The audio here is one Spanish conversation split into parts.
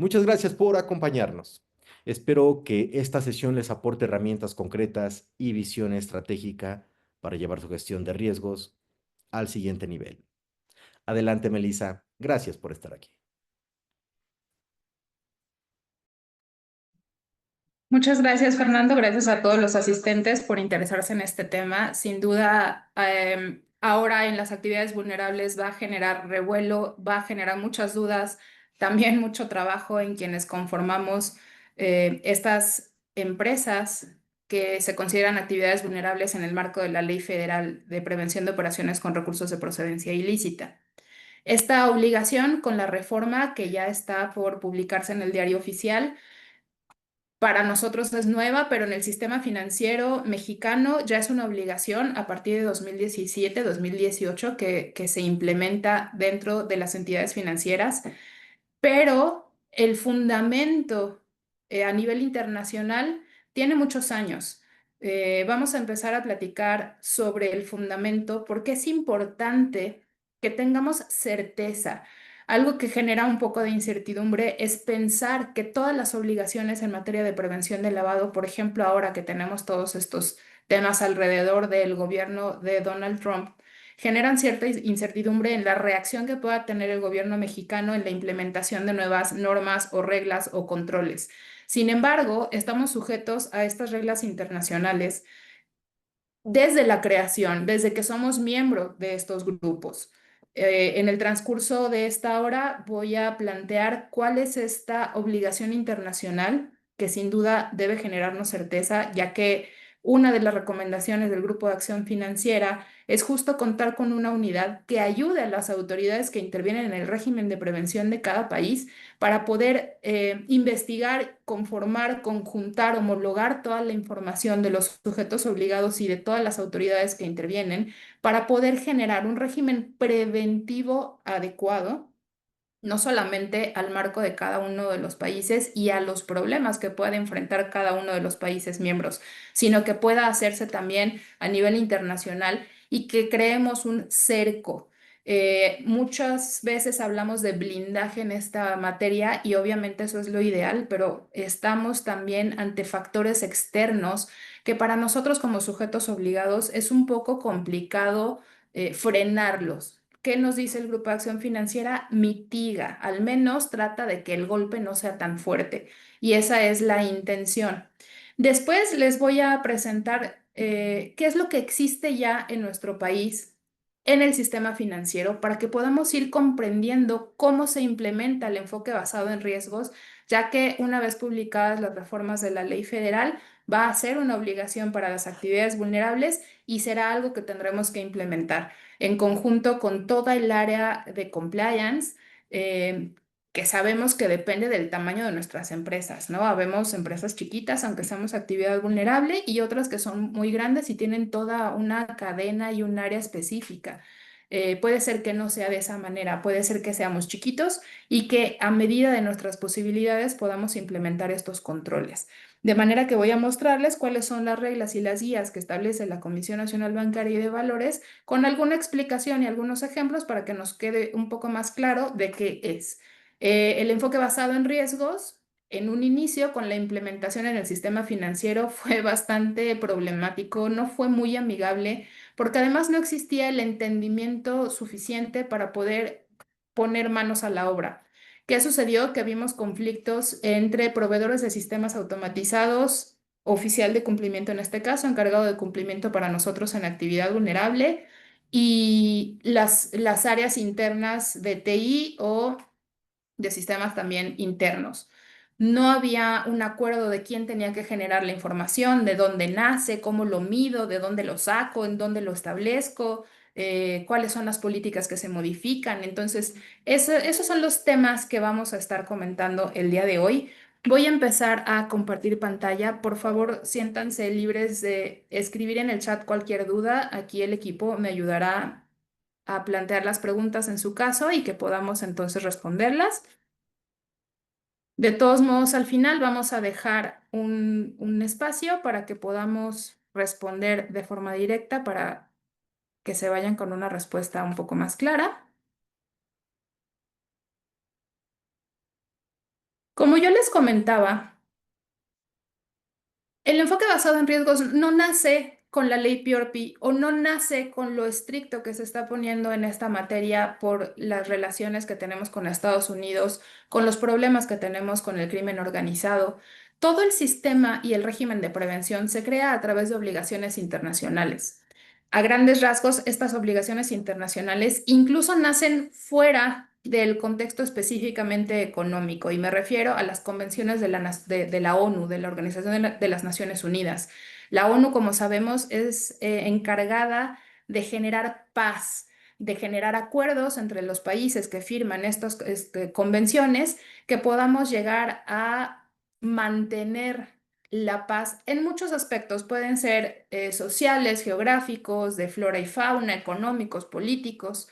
Muchas gracias por acompañarnos. Espero que esta sesión les aporte herramientas concretas y visión estratégica para llevar su gestión de riesgos al siguiente nivel. Adelante, Melissa. Gracias por estar aquí. Muchas gracias, Fernando. Gracias a todos los asistentes por interesarse en este tema. Sin duda, ahora en las actividades vulnerables va a generar revuelo, va a generar muchas dudas, también mucho trabajo en quienes conformamos estas empresas que se consideran actividades vulnerables en el marco de la Ley Federal de Prevención de Operaciones con Recursos de Procedencia Ilícita. Esta obligación, con la reforma que ya está por publicarse en el Diario Oficial, para nosotros es nueva, pero en el sistema financiero mexicano ya es una obligación a partir de 2017, 2018 que se implementa dentro de las entidades financieras, pero el fundamento a nivel internacional tiene muchos años. Vamos a empezar a platicar sobre el fundamento porque es importante que tengamos certeza. Algo que genera un poco de incertidumbre es pensar que todas las obligaciones en materia de prevención del lavado, por ejemplo, ahora que tenemos todos estos temas alrededor del gobierno de Donald Trump, generan cierta incertidumbre en la reacción que pueda tener el gobierno mexicano en la implementación de nuevas normas o reglas o controles. Sin embargo, estamos sujetos a estas reglas internacionales desde la creación, desde que somos miembros de estos grupos. En el transcurso de esta hora voy a plantear cuál es esta obligación internacional que sin duda debe generarnos certeza, ya que una de las recomendaciones del Grupo de Acción Financiera es justo contar con una unidad que ayude a las autoridades que intervienen en el régimen de prevención de cada país para poder investigar, conformar, conjuntar, homologar toda la información de los sujetos obligados y de todas las autoridades que intervienen para poder generar un régimen preventivo adecuado, no solamente al marco de cada uno de los países y a los problemas que pueda enfrentar cada uno de los países miembros, sino que pueda hacerse también a nivel internacional y que creemos un cerco. Muchas veces hablamos de blindaje en esta materia y obviamente eso es lo ideal, pero estamos también ante factores externos que para nosotros como sujetos obligados es un poco complicado frenarlos. ¿Qué nos dice el Grupo de Acción Financiera? Mitiga, al menos trata de que el golpe no sea tan fuerte. Y esa es la intención. Después les voy a presentar qué es lo que existe ya en nuestro país en el sistema financiero para que podamos ir comprendiendo cómo se implementa el enfoque basado en riesgos, ya que una vez publicadas las reformas de la ley federal, va a ser una obligación para las actividades vulnerables y será algo que tendremos que implementar en conjunto con toda el área de compliance, eh, que sabemos que depende del tamaño de nuestras empresas, ¿no? Habemos empresas chiquitas, aunque seamos actividad vulnerable, y otras que son muy grandes y tienen toda una cadena y un área específica. Puede ser que no sea de esa manera, puede ser que seamos chiquitos y que a medida de nuestras posibilidades podamos implementar estos controles. De manera que voy a mostrarles cuáles son las reglas y las guías que establece la Comisión Nacional Bancaria y de Valores con alguna explicación y algunos ejemplos para que nos quede un poco más claro de qué es. El enfoque basado en riesgos, en un inicio con la implementación en el sistema financiero fue bastante problemático, no fue muy amigable, porque además no existía el entendimiento suficiente para poder poner manos a la obra. ¿Qué sucedió? Que vimos conflictos entre proveedores de sistemas automatizados, oficial de cumplimiento en este caso, encargado de cumplimiento para nosotros en actividad vulnerable, y las áreas internas de TI o de sistemas también internos. No había un acuerdo de quién tenía que generar la información, de dónde nace, cómo lo mido, de dónde lo saco, en dónde lo establezco, cuáles son las políticas que se modifican. Entonces, esos son los temas que vamos a estar comentando el día de hoy. Voy a empezar a compartir pantalla. Por favor, siéntanse libres de escribir en el chat cualquier duda. Aquí el equipo me ayudará a plantear las preguntas en su caso y que podamos entonces responderlas. De todos modos, al final vamos a dejar un espacio para que podamos responder de forma directa para que se vayan con una respuesta un poco más clara. Como yo les comentaba, el enfoque basado en riesgos no nace con la ley PRP o no nace con lo estricto que se está poniendo en esta materia por las relaciones que tenemos con Estados Unidos, con los problemas que tenemos con el crimen organizado. Todo el sistema y el régimen de prevención se crea a través de obligaciones internacionales. A grandes rasgos, estas obligaciones internacionales incluso nacen fuera del contexto específicamente económico, y me refiero a las convenciones de la ONU, de la Organización de las Naciones Unidas. La ONU, como sabemos, es encargada de generar paz, de generar acuerdos entre los países que firman estas convenciones, que podamos llegar a mantener la paz en muchos aspectos. Pueden ser sociales, geográficos, de flora y fauna, económicos, políticos.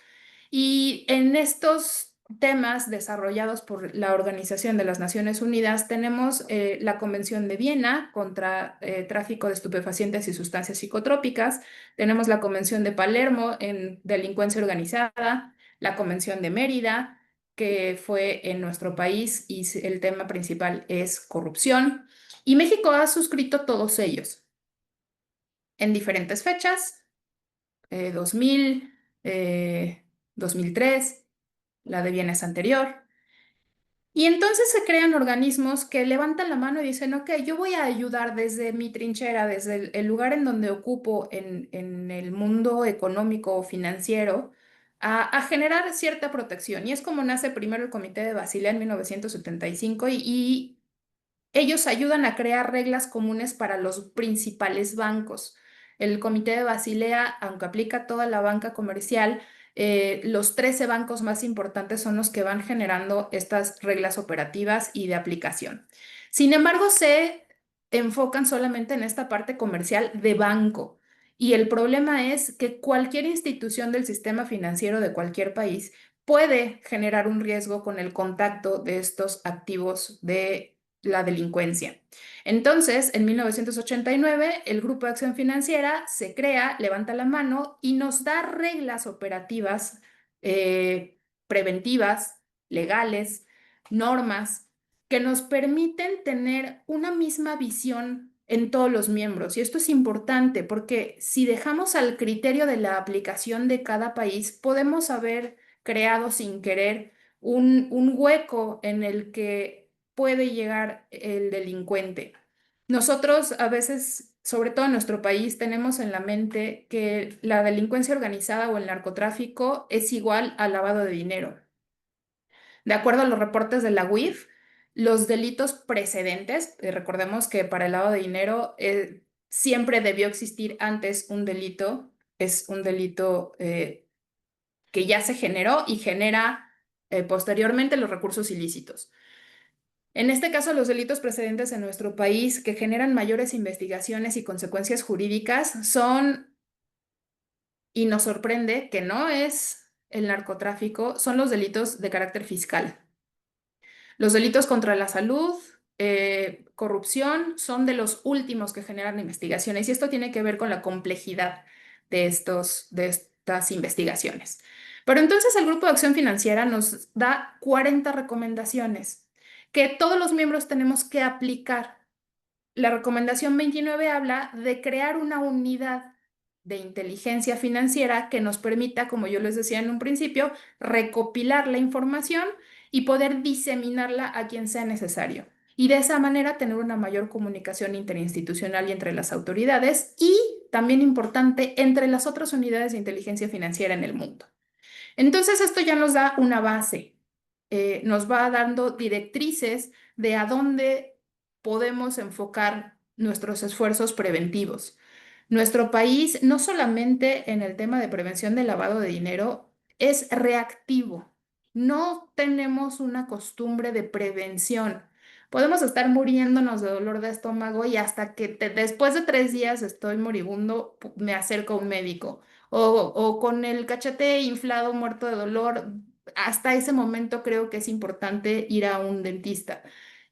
Y en estos temas desarrollados por la Organización de las Naciones Unidas tenemos la Convención de Viena contra tráfico de estupefacientes y sustancias psicotrópicas, tenemos la Convención de Palermo en delincuencia organizada, la Convención de Mérida, que fue en nuestro país y el tema principal es corrupción. Y México ha suscrito todos ellos en diferentes fechas, 2000, 2003, la de bienes anterior. Y entonces se crean organismos que levantan la mano y dicen, ok, yo voy a ayudar desde mi trinchera, desde el lugar en donde ocupo en el mundo económico o financiero, a generar cierta protección. Y es como nace primero el Comité de Basilea en 1975 y ellos ayudan a crear reglas comunes para los principales bancos. El Comité de Basilea, aunque aplica a toda la banca comercial, los 13 bancos más importantes son los que van generando estas reglas operativas y de aplicación. Sin embargo, se enfocan solamente en esta parte comercial de banco. Y el problema es que cualquier institución del sistema financiero de cualquier país puede generar un riesgo con el contacto de estos activos de la delincuencia. Entonces, en 1989, el Grupo de Acción Financiera se crea, levanta la mano y nos da reglas operativas, preventivas, legales, normas, que nos permiten tener una misma visión en todos los miembros. Y esto es importante porque si dejamos al criterio de la aplicación de cada país, podemos haber creado sin querer un hueco en el que puede llegar el delincuente. Nosotros a veces, sobre todo en nuestro país, tenemos en la mente que la delincuencia organizada o el narcotráfico es igual al lavado de dinero. De acuerdo a los reportes de la UIF, los delitos precedentes, recordemos que para el lavado de dinero siempre debió existir antes un delito, es un delito que ya se generó y genera posteriormente los recursos ilícitos. En este caso, los delitos precedentes en nuestro país que generan mayores investigaciones y consecuencias jurídicas son, y nos sorprende que no es el narcotráfico, son los delitos de carácter fiscal. Los delitos contra la salud, corrupción, son de los últimos que generan investigaciones y esto tiene que ver con la complejidad de estas investigaciones. Pero entonces el Grupo de Acción Financiera nos da 40 recomendaciones que todos los miembros tenemos que aplicar. La recomendación 29 habla de crear una unidad de inteligencia financiera que nos permita, como yo les decía en un principio, recopilar la información y poder diseminarla a quien sea necesario. Y de esa manera tener una mayor comunicación interinstitucional y entre las autoridades y, también importante, entre las otras unidades de inteligencia financiera en el mundo. Entonces, esto ya nos da una base, nos va dando directrices de a dónde podemos enfocar nuestros esfuerzos preventivos. Nuestro país, no solamente en el tema de prevención del lavado de dinero, es reactivo. No tenemos una costumbre de prevención. Podemos estar muriéndonos de dolor de estómago y hasta que después de 3 días estoy moribundo, me acerco a un médico. O con el cachete inflado, muerto de dolor, hasta ese momento creo que es importante ir a un dentista.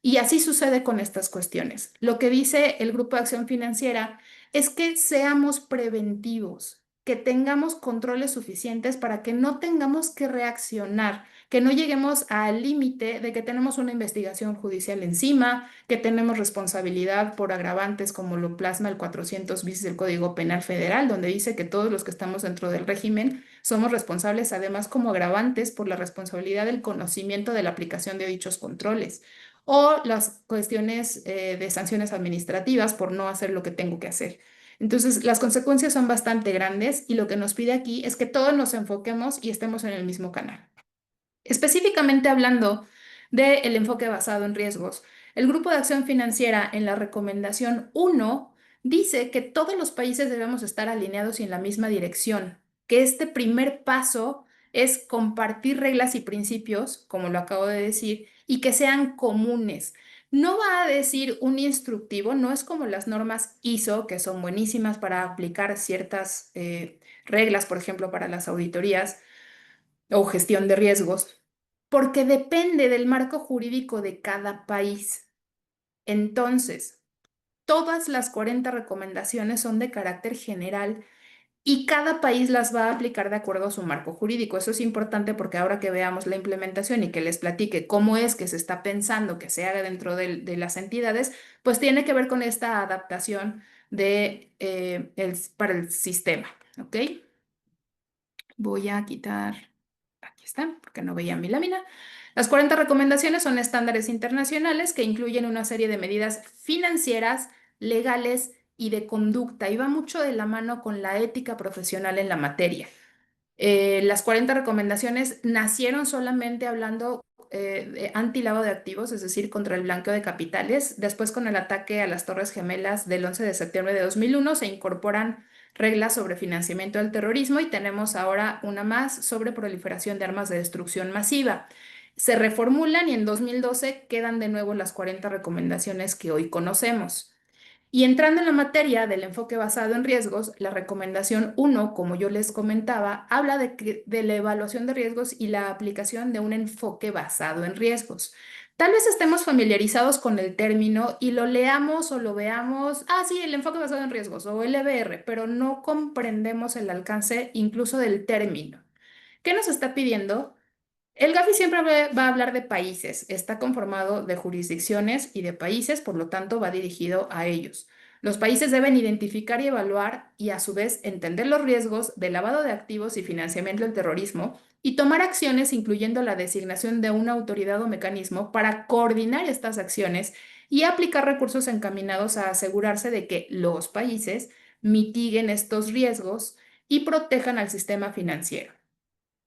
Y así sucede con estas cuestiones. Lo que dice el Grupo de Acción Financiera es que seamos preventivos, que tengamos controles suficientes para que no tengamos que reaccionar, que no lleguemos al límite de que tenemos una investigación judicial encima, que tenemos responsabilidad por agravantes como lo plasma el 400 bis del Código Penal Federal, donde dice que todos los que estamos dentro del régimen somos responsables además como agravantes por la responsabilidad del conocimiento de la aplicación de dichos controles o las cuestiones de sanciones administrativas por no hacer lo que tengo que hacer. Entonces, las consecuencias son bastante grandes y lo que nos pide aquí es que todos nos enfoquemos y estemos en el mismo canal. Específicamente hablando del enfoque basado en riesgos, el Grupo de Acción Financiera en la recomendación 1 dice que todos los países debemos estar alineados y en la misma dirección, que este primer paso es compartir reglas y principios, como lo acabo de decir, y que sean comunes. No va a decir un instructivo, no es como las normas ISO, que son buenísimas para aplicar ciertas reglas, por ejemplo, para las auditorías o gestión de riesgos, porque depende del marco jurídico de cada país. Entonces, todas las 40 recomendaciones son de carácter general y cada país las va a aplicar de acuerdo a su marco jurídico. Eso es importante porque ahora que veamos la implementación y que les platique cómo es que se está pensando que se haga dentro de las entidades, pues tiene que ver con esta adaptación para el sistema. ¿Ok? Voy a quitar, aquí está, porque no veía mi lámina. Las 40 recomendaciones son estándares internacionales que incluyen una serie de medidas financieras, legales y de conducta, y va mucho de la mano con la ética profesional en la materia. Las 40 recomendaciones nacieron solamente hablando de anti-lavado de activos, es decir, contra el blanqueo de capitales. Después, con el ataque a las Torres Gemelas del 11 de septiembre de 2001, se incorporan reglas sobre financiamiento del terrorismo y tenemos ahora una más sobre proliferación de armas de destrucción masiva. Se reformulan y en 2012 quedan de nuevo las 40 recomendaciones que hoy conocemos. Y entrando en la materia del enfoque basado en riesgos, la recomendación 1, como yo les comentaba, habla de la evaluación de riesgos y la aplicación de un enfoque basado en riesgos. Tal vez estemos familiarizados con el término y lo leamos o lo veamos, sí, el enfoque basado en riesgos o LBR, pero no comprendemos el alcance incluso del término. ¿Qué nos está pidiendo? El GAFI siempre va a hablar de países, está conformado de jurisdicciones y de países, por lo tanto va dirigido a ellos. Los países deben identificar y evaluar y a su vez entender los riesgos de lavado de activos y financiamiento del terrorismo y tomar acciones incluyendo la designación de una autoridad o mecanismo para coordinar estas acciones y aplicar recursos encaminados a asegurarse de que los países mitiguen estos riesgos y protejan al sistema financiero.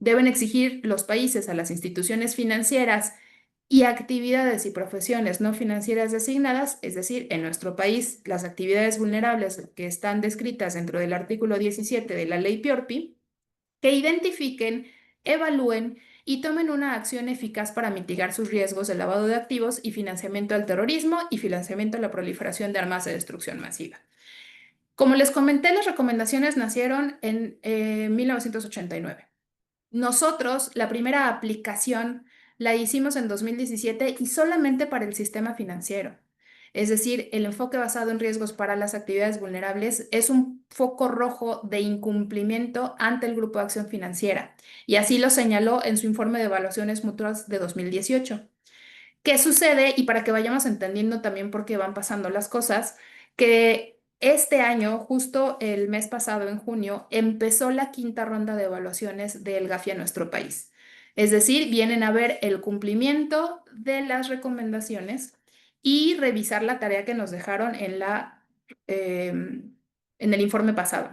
Deben exigir los países a las instituciones financieras y actividades y profesiones no financieras designadas, es decir, en nuestro país, las actividades vulnerables que están descritas dentro del artículo 17 de la ley PIORPI, que identifiquen, evalúen y tomen una acción eficaz para mitigar sus riesgos de lavado de activos y financiamiento al terrorismo y financiamiento a la proliferación de armas de destrucción masiva. Como les comenté, las recomendaciones nacieron en 1989. Nosotros, la primera aplicación la hicimos en 2017 y solamente para el sistema financiero. Es decir, el enfoque basado en riesgos para las actividades vulnerables es un foco rojo de incumplimiento ante el Grupo de Acción Financiera, y así lo señaló en su informe de evaluaciones mutuas de 2018. ¿Qué sucede? Y para que vayamos entendiendo también por qué van pasando las cosas, que este año, justo el mes pasado, en junio, empezó la quinta ronda de evaluaciones del GAFI a nuestro país. Es decir, vienen a ver el cumplimiento de las recomendaciones y revisar la tarea que nos dejaron en el informe pasado.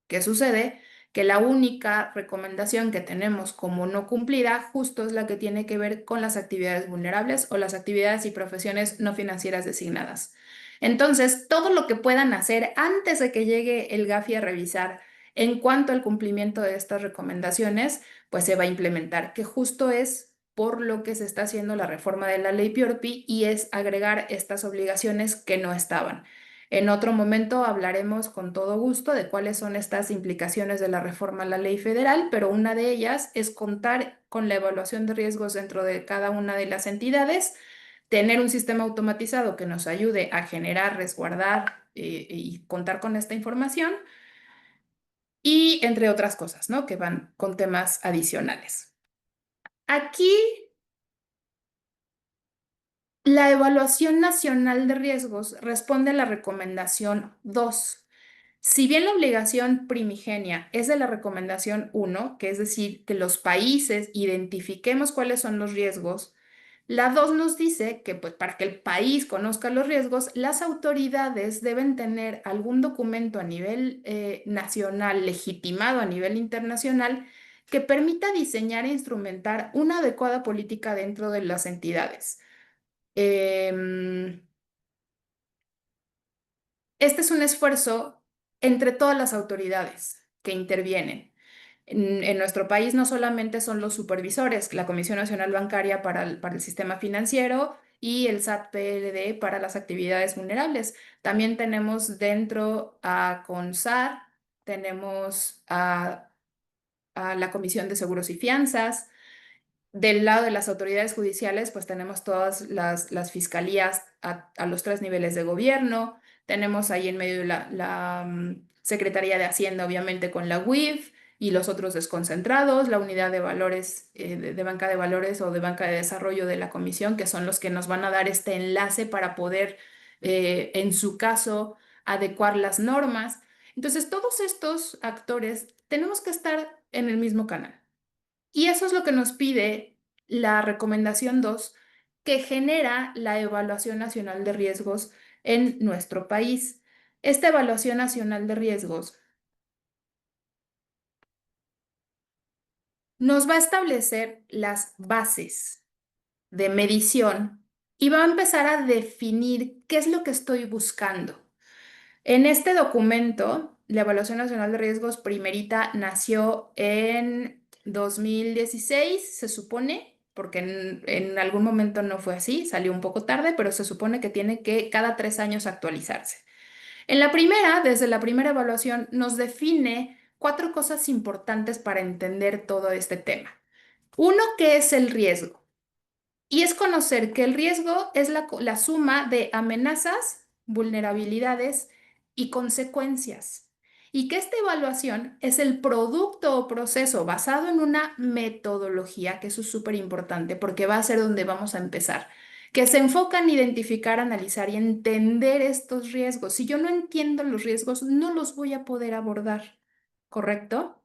¿Qué sucede? Que la única recomendación que tenemos como no cumplida justo es la que tiene que ver con las actividades vulnerables o las actividades y profesiones no financieras designadas. Entonces, todo lo que puedan hacer antes de que llegue el GAFI a revisar en cuanto al cumplimiento de estas recomendaciones, pues se va a implementar, que justo es por lo que se está haciendo la reforma de la ley PIORPI y es agregar estas obligaciones que no estaban. En otro momento hablaremos con todo gusto de cuáles son estas implicaciones de la reforma a la ley federal, pero una de ellas es contar con la evaluación de riesgos dentro de cada una de las entidades, tener un sistema automatizado que nos ayude a generar, resguardar y contar con esta información y entre otras cosas, ¿no? Que van con temas adicionales. Aquí, la Evaluación Nacional de Riesgos responde a la recomendación 2. Si bien la obligación primigenia es de la recomendación 1, que es decir, que los países identifiquemos cuáles son los riesgos, la 2 nos dice que pues, para que el país conozca los riesgos, las autoridades deben tener algún documento a nivel nacional, legitimado a nivel internacional, que permita diseñar e instrumentar una adecuada política dentro de las entidades. Em, este es un esfuerzo entre todas las autoridades que intervienen. En nuestro país no solamente son los supervisores, la Comisión Nacional Bancaria para el Sistema Financiero y el SAT-PLD para las actividades vulnerables. También tenemos dentro a CONSAR, tenemos a la Comisión de Seguros y Fianzas. Del lado de las autoridades judiciales, pues tenemos todas las fiscalías a los tres niveles de gobierno. Tenemos ahí en medio la Secretaría de Hacienda, obviamente, con la UIF y los otros desconcentrados, la unidad de valores, de banca de valores o de banca de desarrollo de la comisión, que son los que nos van a dar este enlace para poder, en su caso, adecuar las normas. Entonces, todos estos actores tenemos que estar en el mismo canal. Y eso es lo que nos pide la recomendación 2, que genera la Evaluación Nacional de Riesgos en nuestro país. Esta Evaluación Nacional de Riesgos nos va a establecer las bases de medición y va a empezar a definir qué es lo que estoy buscando. En este documento, la Evaluación Nacional de Riesgos primerita nació en 2016, se supone, porque en algún momento no fue así, salió un poco tarde, pero se supone que tiene que cada 3 años actualizarse. En la primera, desde la primera evaluación, nos define 4 cosas importantes para entender todo este tema. Uno, ¿qué es el riesgo? Y es conocer que el riesgo es la suma de amenazas, vulnerabilidades y consecuencias. Y que esta evaluación es el producto o proceso basado en una metodología, que eso es súper importante porque va a ser donde vamos a empezar, que se enfoca en identificar, analizar y entender estos riesgos. Si yo no entiendo los riesgos, no los voy a poder abordar, ¿correcto?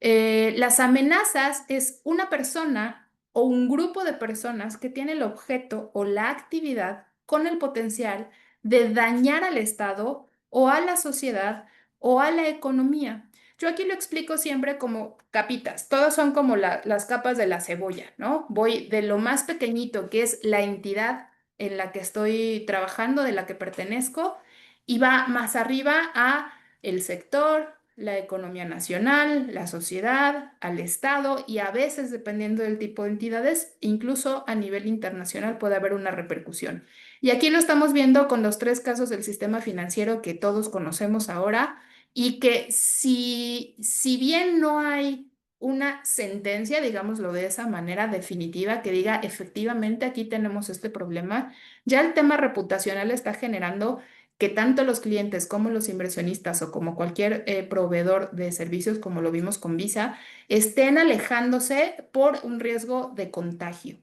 Las amenazas es una persona o un grupo de personas que tiene el objeto o la actividad con el potencial de dañar al Estado o a la sociedad o a la economía. Yo aquí lo explico siempre como capitas, todas son como las capas de la cebolla, ¿no? Voy de lo más pequeñito, que es la entidad en la que estoy trabajando, de la que pertenezco, y va más arriba a el sector, la economía nacional, la sociedad, al Estado y a veces, dependiendo del tipo de entidades, incluso a nivel internacional puede haber una repercusión. Y aquí lo estamos viendo con los 3 casos del sistema financiero que todos conocemos ahora y que si bien no hay una sentencia, digámoslo de esa manera definitiva, que diga efectivamente aquí tenemos este problema, ya el tema reputacional está generando que tanto los clientes como los inversionistas o como cualquier proveedor de servicios, como lo vimos con Visa, estén alejándose por un riesgo de contagio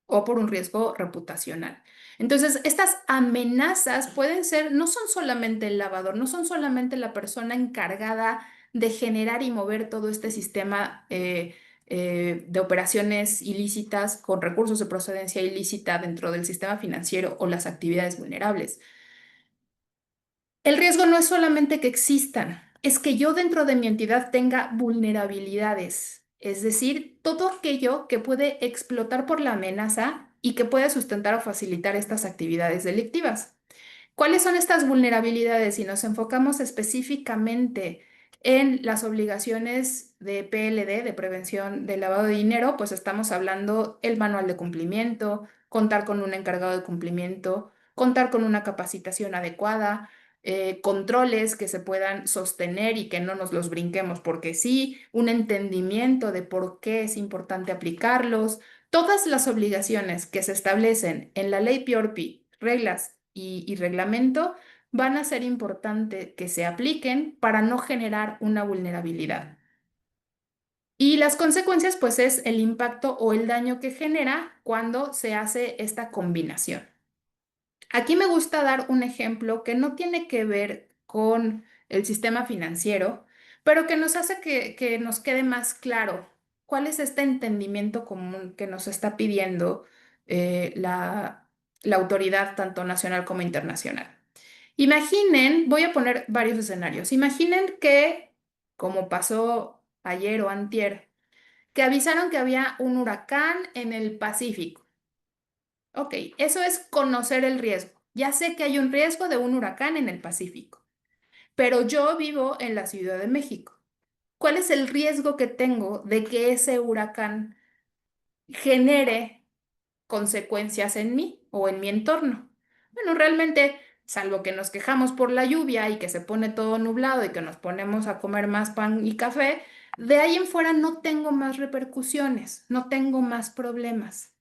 o por un riesgo reputacional. Entonces, estas amenazas pueden ser, no son solamente el lavador, no son solamente la persona encargada de generar y mover todo este sistema de operaciones ilícitas con recursos de procedencia ilícita dentro del sistema financiero o las actividades vulnerables. El riesgo no es solamente que existan, es que yo dentro de mi entidad tenga vulnerabilidades, es decir, todo aquello que puede explotar por la amenaza y que puede sustentar o facilitar estas actividades delictivas. ¿Cuáles son estas vulnerabilidades? Si nos enfocamos específicamente en las obligaciones de PLD, de prevención del lavado de dinero, pues estamos hablando el manual de cumplimiento, contar con un encargado de cumplimiento, contar con una capacitación adecuada, controles que se puedan sostener y que no nos los brinquemos porque sí, un entendimiento de por qué es importante aplicarlos. Todas las obligaciones que se establecen en la ley PORPI, reglas y reglamento, van a ser importantes que se apliquen para no generar una vulnerabilidad. Y las consecuencias, pues, es el impacto o el daño que genera cuando se hace esta combinación. Aquí me gusta dar un ejemplo que no tiene que ver con el sistema financiero, pero que nos hace que nos quede más claro cuál es este entendimiento común que nos está pidiendo la autoridad tanto nacional como internacional. Imaginen, voy a poner varios escenarios. Imaginen que, como pasó ayer o antier, que avisaron que había un huracán en el Pacífico. Ok, eso es conocer el riesgo. Ya sé que hay un riesgo de un huracán en el Pacífico, pero yo vivo en la Ciudad de México. ¿Cuál es el riesgo que tengo de que ese huracán genere consecuencias en mí o en mi entorno? Bueno, realmente, salvo que nos quejamos por la lluvia y que se pone todo nublado y que nos ponemos a comer más pan y café, de ahí en fuera no tengo más repercusiones, no tengo más problemas.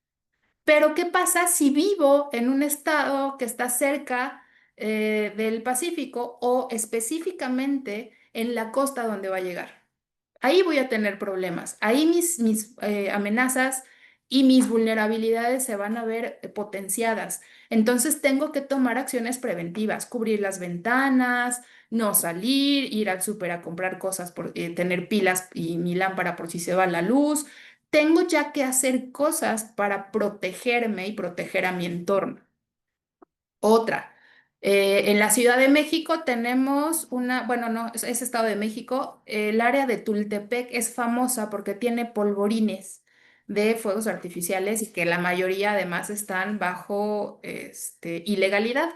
Pero ¿qué pasa si vivo en un estado que está cerca del Pacífico o específicamente en la costa donde va a llegar? Ahí voy a tener problemas. Ahí mis amenazas y mis vulnerabilidades se van a ver potenciadas. Entonces tengo que tomar acciones preventivas, cubrir las ventanas, no salir, ir al súper a comprar cosas, tener pilas y mi lámpara por si se va la luz. Tengo ya que hacer cosas para protegerme y proteger a mi entorno. Otra, en la Ciudad de México tenemos una, bueno, no, es Estado de México, el área de Tultepec es famosa porque tiene polvorines de fuegos artificiales y que la mayoría además están bajo ilegalidad.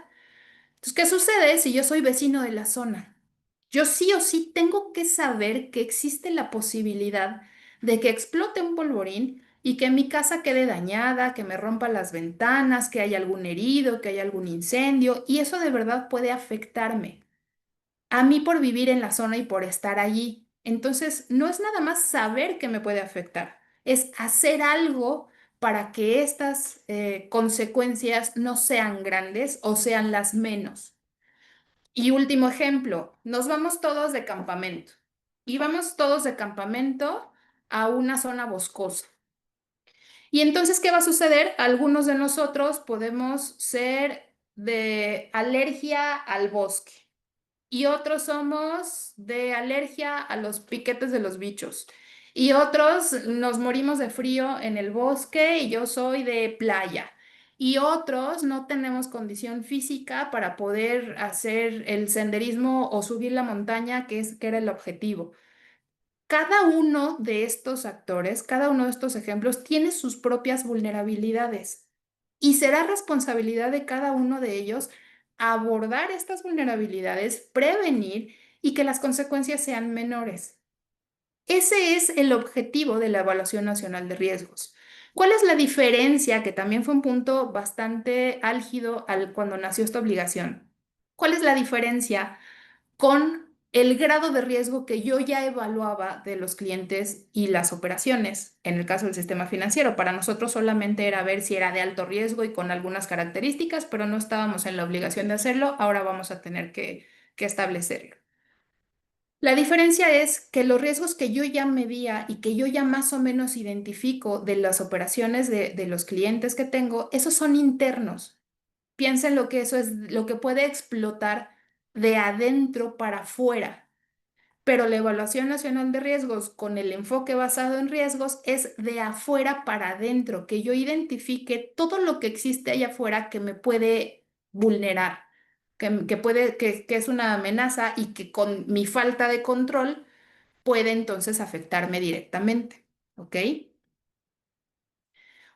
Entonces, ¿qué sucede si yo soy vecino de la zona? Yo sí o sí tengo que saber que existe la posibilidad de que explote un polvorín y que mi casa quede dañada, que me rompa las ventanas, que haya algún herido, que haya algún incendio, y eso de verdad puede afectarme a mí por vivir en la zona y por estar allí. Entonces, no es nada más saber que me puede afectar, es hacer algo para que estas consecuencias no sean grandes o sean las menos. Y último ejemplo, nos vamos todos de campamento y vamos todos de campamento a una zona boscosa. Y entonces, ¿qué va a suceder? Algunos de nosotros podemos ser de alergia al bosque y otros somos de alergia a los piquetes de los bichos. Y otros nos morimos de frío en el bosque y yo soy de playa. Y otros no tenemos condición física para poder hacer el senderismo o subir la montaña, que era el objetivo. Cada uno de estos actores, cada uno de estos ejemplos tiene sus propias vulnerabilidades y será responsabilidad de cada uno de ellos abordar estas vulnerabilidades, prevenir y que las consecuencias sean menores. Ese es el objetivo de la Evaluación Nacional de Riesgos. ¿Cuál es la diferencia, que también fue un punto bastante álgido cuando nació esta obligación? ¿Cuál es la diferencia con el grado de riesgo que yo ya evaluaba de los clientes y las operaciones? En el caso del sistema financiero, para nosotros solamente era ver si era de alto riesgo y con algunas características, pero no estábamos en la obligación de hacerlo. Ahora vamos a tener que establecerlo. La diferencia es que los riesgos que yo ya medía y que yo ya más o menos identifico de las operaciones de los clientes que tengo, esos son internos. Piensen lo que eso es, lo que puede explotar de adentro para afuera. Pero la Evaluación Nacional de Riesgos con el enfoque basado en riesgos es de afuera para adentro, que yo identifique todo lo que existe allá afuera que me puede vulnerar, que es una amenaza y que con mi falta de control puede entonces afectarme directamente. ¿Ok?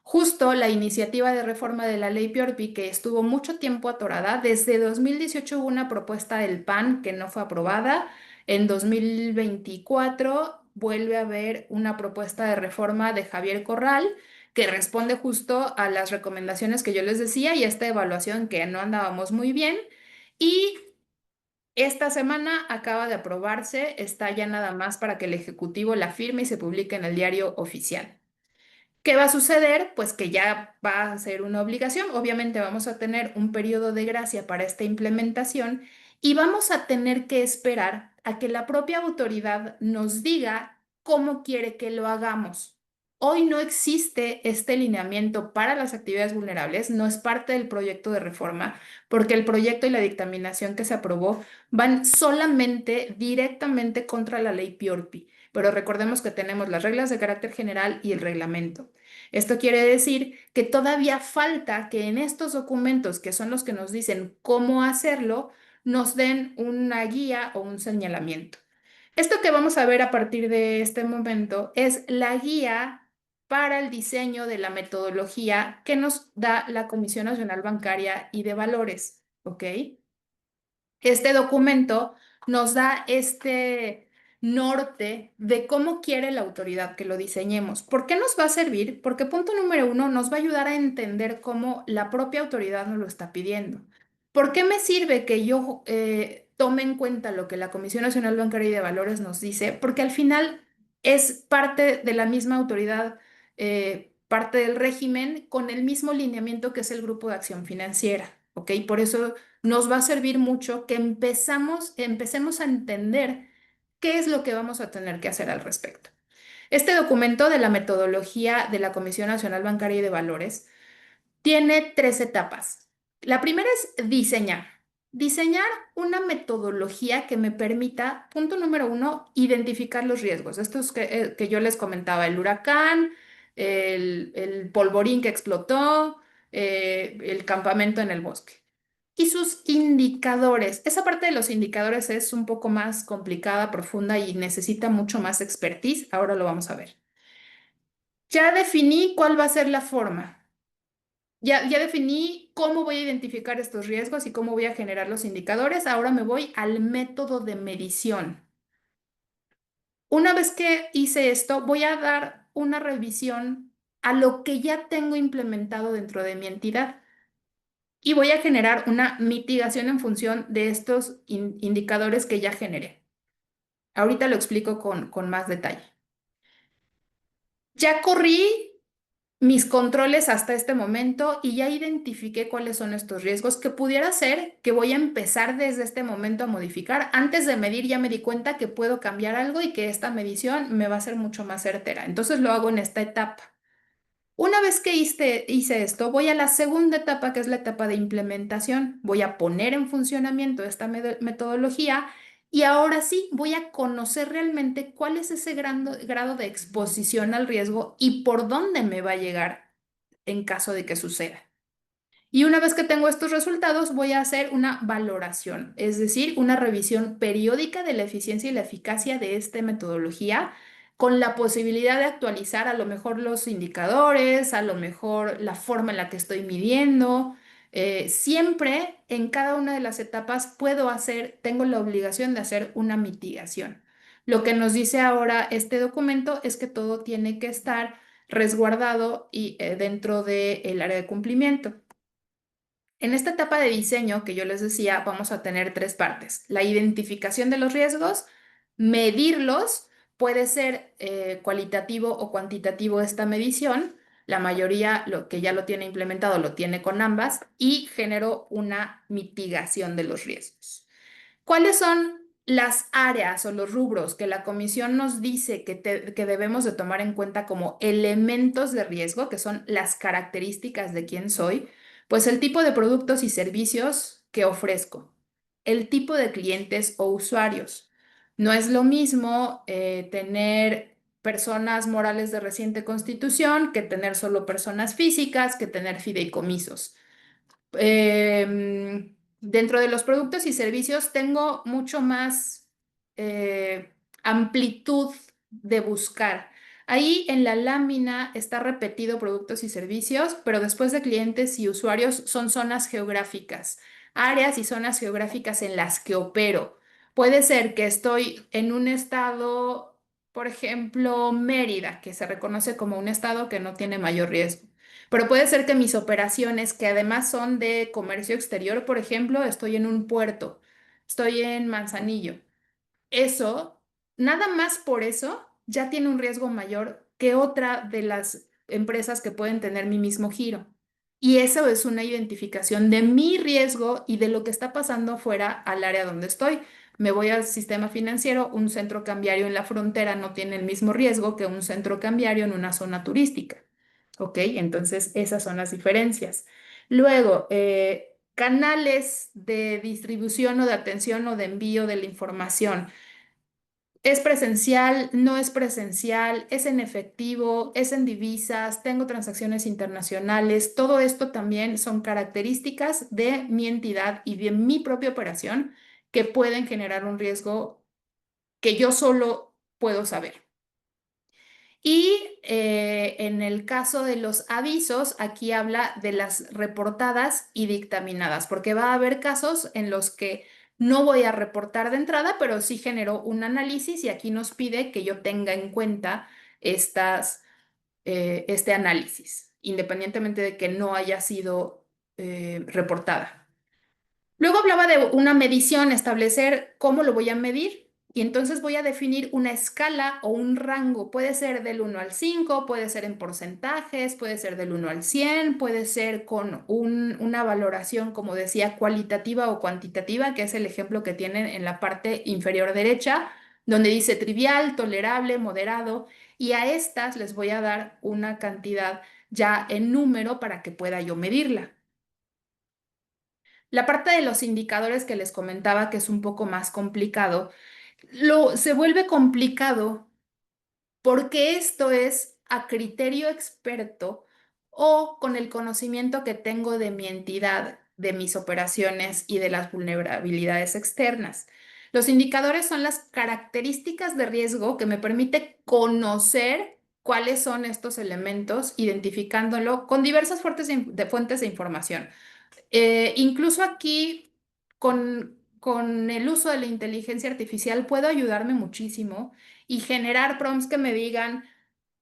Justo la iniciativa de reforma de la ley Piorpi, que estuvo mucho tiempo atorada, desde 2018 hubo una propuesta del PAN que no fue aprobada. En 2024 vuelve a haber una propuesta de reforma de Javier Corral que responde justo a las recomendaciones que yo les decía y a esta evaluación que no andábamos muy bien. Y esta semana acaba de aprobarse, está ya nada más para que el Ejecutivo la firme y se publique en el diario oficial. ¿Qué va a suceder? Pues que ya va a ser una obligación. Obviamente vamos a tener un periodo de gracia para esta implementación y vamos a tener que esperar a que la propia autoridad nos diga cómo quiere que lo hagamos. Hoy no existe este lineamiento para las actividades vulnerables, no es parte del proyecto de reforma, porque el proyecto y la dictaminación que se aprobó van solamente directamente contra la ley PIORPI. Pero recordemos que tenemos las reglas de carácter general y el reglamento. Esto quiere decir que todavía falta que en estos documentos, que son los que nos dicen cómo hacerlo, nos den una guía o un señalamiento. Esto que vamos a ver a partir de este momento es la guía para el diseño de la metodología que nos da la Comisión Nacional Bancaria y de Valores, ¿ok? Este documento nos da este norte de cómo quiere la autoridad que lo diseñemos. ¿Por qué nos va a servir? Porque punto número uno, nos va a ayudar a entender cómo la propia autoridad nos lo está pidiendo. ¿Por qué me sirve que yo tome en cuenta lo que la Comisión Nacional Bancaria y de Valores nos dice? Porque al final es parte de la misma autoridad, parte del régimen, con el mismo lineamiento que es el Grupo de Acción Financiera. ¿Ok? Por eso nos va a servir mucho que empecemos a entender qué es lo que vamos a tener que hacer al respecto. Este documento de la metodología de la Comisión Nacional Bancaria y de Valores tiene tres etapas. La primera es diseñar. Diseñar una metodología que me permita, punto número uno, identificar los riesgos. Estos que yo les comentaba, el huracán, el polvorín que explotó, el campamento en el bosque y sus indicadores. Esa parte de los indicadores es un poco más complicada, profunda y necesita mucho más expertise. Ahora lo vamos a ver. Ya definí cuál va a ser la forma. Ya definí cómo voy a identificar estos riesgos y cómo voy a generar los indicadores. Ahora me voy al método de medición. Una vez que hice esto, voy a dar una revisión a lo que ya tengo implementado dentro de mi entidad. Y voy a generar una mitigación en función de estos indicadores que ya generé. Ahorita lo explico con más detalle. Ya corrí mis controles hasta este momento y ya identifiqué cuáles son estos riesgos que pudiera ser que voy a empezar desde este momento a modificar. Antes de medir ya me di cuenta que puedo cambiar algo y que esta medición me va a ser mucho más certera. Entonces lo hago en esta etapa. Una vez que hice esto, voy a la segunda etapa, que es la etapa de implementación. Voy a poner en funcionamiento esta metodología y ahora sí voy a conocer realmente cuál es ese grado de exposición al riesgo y por dónde me va a llegar en caso de que suceda. Y una vez que tengo estos resultados, voy a hacer una valoración, es decir, una revisión periódica de la eficiencia y la eficacia de esta metodología, con la posibilidad de actualizar a lo mejor los indicadores, a lo mejor la forma en la que estoy midiendo. Siempre en cada una de las etapas tengo la obligación de hacer una mitigación. Lo que nos dice ahora este documento es que todo tiene que estar resguardado y dentro del área de cumplimiento. En esta etapa de diseño que yo les decía, vamos a tener tres partes. La identificación de los riesgos, medirlos, puede ser cualitativo o cuantitativo esta medición. La mayoría, lo que ya lo tiene implementado, lo tiene con ambas y generó una mitigación de los riesgos. ¿Cuáles son las áreas o los rubros que la comisión nos dice que debemos de tomar en cuenta como elementos de riesgo, que son las características de quién soy? Pues el tipo de productos y servicios que ofrezco, el tipo de clientes o usuarios. No es lo mismo tener personas morales de reciente constitución que tener solo personas físicas, que tener fideicomisos. Dentro de los productos y servicios tengo mucho más amplitud de buscar. Ahí en la lámina está repetido productos y servicios, pero después de clientes y usuarios son zonas geográficas, áreas y zonas geográficas en las que opero. Puede ser que estoy en un estado, por ejemplo, Mérida, que se reconoce como un estado que no tiene mayor riesgo. Pero puede ser que mis operaciones, que además son de comercio exterior, por ejemplo, estoy en un puerto, estoy en Manzanillo. Eso, nada más por eso, ya tiene un riesgo mayor que otra de las empresas que pueden tener mi mismo giro. Y eso es una identificación de mi riesgo y de lo que está pasando afuera al área donde estoy. Me voy al sistema financiero, un centro cambiario en la frontera no tiene el mismo riesgo que un centro cambiario en una zona turística. ¿Ok? Entonces, esas son las diferencias. Luego, canales de distribución o de atención o de envío de la información. ¿Es presencial? ¿No es presencial? ¿Es en efectivo? ¿Es en divisas? ¿Tengo transacciones internacionales? Todo esto también son características de mi entidad y de mi propia operación que pueden generar un riesgo que yo solo puedo saber. Y en el caso de los avisos, aquí habla de las reportadas y dictaminadas, porque va a haber casos en los que no voy a reportar de entrada, pero sí genero un análisis y aquí nos pide que yo tenga en cuenta este análisis, independientemente de que no haya sido reportada. Luego hablaba de una medición, establecer cómo lo voy a medir. Y entonces voy a definir una escala o un rango. Puede ser del 1 al 5, puede ser en porcentajes, puede ser del 1 al 100, puede ser con una valoración, como decía, cualitativa o cuantitativa, que es el ejemplo que tienen en la parte inferior derecha, donde dice trivial, tolerable, moderado. Y a estas les voy a dar una cantidad ya en número para que pueda yo medirla. La parte de los indicadores que les comentaba, que es un poco más complicado, se vuelve complicado porque esto es a criterio experto o con el conocimiento que tengo de mi entidad, de mis operaciones y de las vulnerabilidades externas. Los indicadores son las características de riesgo que me permite conocer cuáles son estos elementos, identificándolo con diversas fuentes de información. Incluso aquí, con el uso de la inteligencia artificial, puedo ayudarme muchísimo y generar prompts que me digan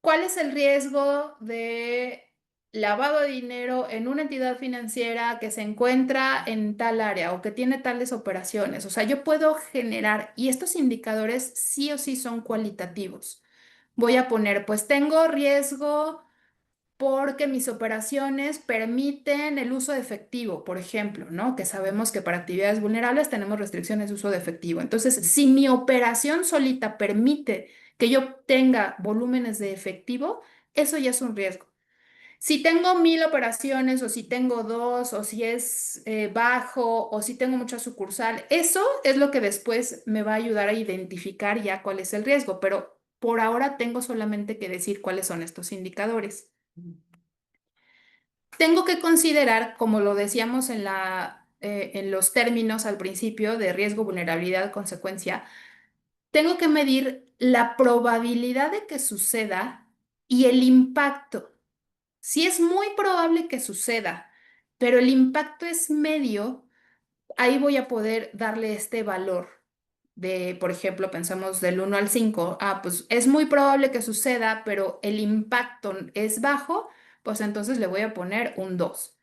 cuál es el riesgo de lavado de dinero en una entidad financiera que se encuentra en tal área o que tiene tales operaciones. O sea, yo puedo generar, y estos indicadores sí o sí son cualitativos. Voy a poner, pues tengo riesgo porque mis operaciones permiten el uso de efectivo, por ejemplo, ¿no? Que sabemos que para actividades vulnerables tenemos restricciones de uso de efectivo. Entonces, si mi operación solita permite que yo tenga volúmenes de efectivo, eso ya es un riesgo. Si tengo 1.000 operaciones o si tengo dos o si es bajo o si tengo mucha sucursal, eso es lo que después me va a ayudar a identificar ya cuál es el riesgo, pero por ahora tengo solamente que decir cuáles son estos indicadores. Tengo que considerar, como lo decíamos en los términos al principio de riesgo, vulnerabilidad, consecuencia, tengo que medir la probabilidad de que suceda y el impacto. Si es muy probable que suceda, pero el impacto es medio, ahí voy a poder darle este valor de, por ejemplo, pensamos del 1 al 5. Pues es muy probable que suceda, pero el impacto es bajo, pues entonces le voy a poner un 2.